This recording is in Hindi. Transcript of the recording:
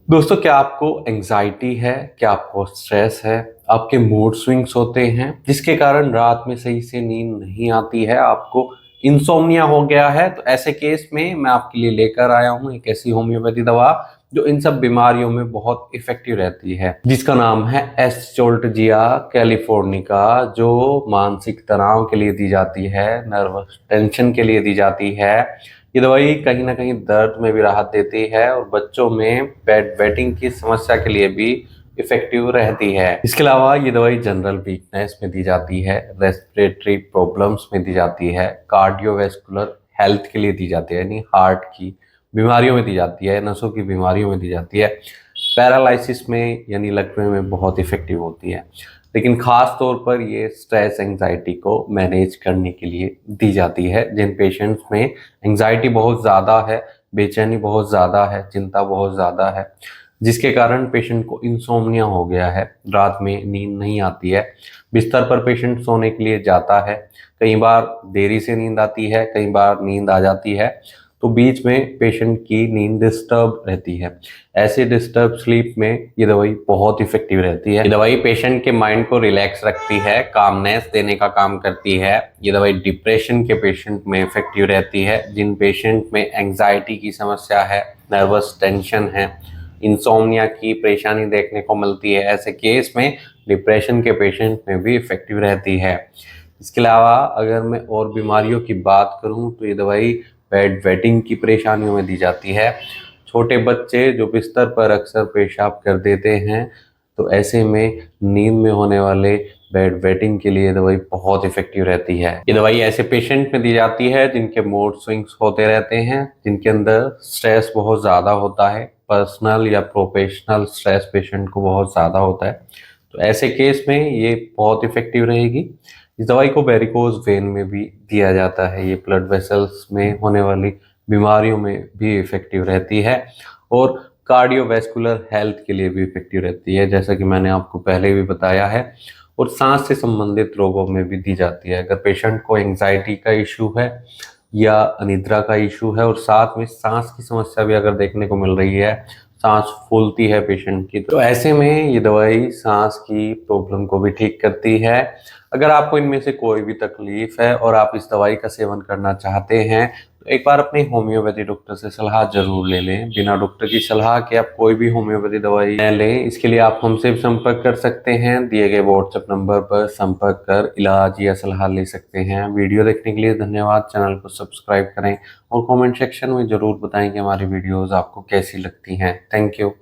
दोस्तों, क्या आपको एंजाइटी है? क्या आपको स्ट्रेस है? आपके मूड स्विंग्स होते हैं जिसके कारण रात में सही से नींद नहीं आती है, आपको इंसोम्निया हो गया है? तो ऐसे केस में मैं आपके लिए लेकर आया हूँ एक ऐसी होम्योपैथी दवा जो इन सब बीमारियों में बहुत इफेक्टिव रहती है, जिसका नाम है एस्टोल्टजिया कैलिफोर्निका, जो मानसिक तनाव के लिए दी जाती है, नर्वस टेंशन के लिए दी जाती है। ये दवाई कहीं ना कहीं दर्द में भी राहत देती है और बच्चों में बेड वेटिंग की समस्या के लिए भी इफेक्टिव रहती है। इसके अलावा ये दवाई जनरल वीकनेस में दी जाती है, रेस्पिरेटरी प्रॉब्लम्स में दी जाती है, कार्डियोवैस्कुलर हेल्थ के लिए दी जाती है, यानी हार्ट की बीमारियों में दी जाती है, नसों की बीमारियों में दी जाती है, पैरालिसिस में यानी लकवे में बहुत इफेक्टिव होती है। लेकिन ख़ास तौर पर ये स्ट्रेस एंग्जाइटी को मैनेज करने के लिए दी जाती है। जिन पेशेंट्स में एंग्जाइटी बहुत ज़्यादा है, बेचैनी बहुत ज़्यादा है, चिंता बहुत ज़्यादा है, जिसके कारण पेशेंट को इंसोम्निया हो गया है, रात में नींद नहीं आती है, बिस्तर पर पेशेंट सोने के लिए जाता है, कई बार देरी से नींद आती है, कई बार नींद आ जाती है, तो बीच में पेशेंट की नींद डिस्टर्ब रहती है। ऐसे डिस्टर्ब स्लीप में ये दवाई बहुत इफेक्टिव रहती है। ये दवाई पेशेंट के माइंड को रिलैक्स रखती है, कामनेस देने का काम करती है। ये दवाई डिप्रेशन के पेशेंट में इफेक्टिव रहती है। जिन पेशेंट में एंग्जाइटी की समस्या है, नर्वस टेंशन है, इंसोम्निया की परेशानी देखने को मिलती है, ऐसे केस में डिप्रेशन के पेशेंट में भी इफेक्टिव रहती है। इसके अलावा अगर मैं और बीमारियों की बात करूं तो ये दवाई बेड वेटिंग की परेशानियों में दी जाती है। छोटे बच्चे जो बिस्तर पर अक्सर पेशाब कर देते हैं, तो ऐसे में नींद में होने वाले बेड वेटिंग के लिए दवाई बहुत इफेक्टिव रहती है। ये दवाई ऐसे पेशेंट में दी जाती है जिनके मूड स्विंग्स होते रहते हैं, जिनके अंदर स्ट्रेस बहुत ज़्यादा होता है, पर्सनल या प्रोफेशनल स्ट्रेस पेशेंट को बहुत ज़्यादा होता है, तो ऐसे केस में ये बहुत इफेक्टिव रहेगी। इस दवाई को वेरिकोज वेन में भी दिया जाता है। ये ब्लड वेसल्स में होने वाली बीमारियों में भी इफेक्टिव रहती है और कार्डियोवैस्कुलर हेल्थ के लिए भी इफेक्टिव रहती है, जैसा कि मैंने आपको पहले भी बताया है। और सांस से संबंधित रोगों में भी दी जाती है। अगर पेशेंट को एंग्जाइटी का इशू है या अनिद्रा का इशू है और साथ में सांस की समस्या भी अगर देखने को मिल रही है, सांस फूलती है पेशेंट की, तो ऐसे में ये दवाई सांस की प्रॉब्लम को भी ठीक करती है। अगर आपको इनमें से कोई भी तकलीफ है और आप इस दवाई का सेवन करना चाहते हैं, तो एक बार अपने होम्योपैथी डॉक्टर से सलाह जरूर ले लें। बिना डॉक्टर की सलाह के आप कोई भी होम्योपैथी दवाई न लें। इसके लिए आप हमसे भी संपर्क कर सकते हैं। दिए गए व्हाट्सएप नंबर पर संपर्क कर इलाज या सलाह ले सकते हैं। वीडियो देखने के लिए धन्यवाद। चैनल को सब्सक्राइब करें और कमेंट सेक्शन में जरूर बताएं कि हमारी वीडियोस आपको कैसी लगती हैं। Thank you.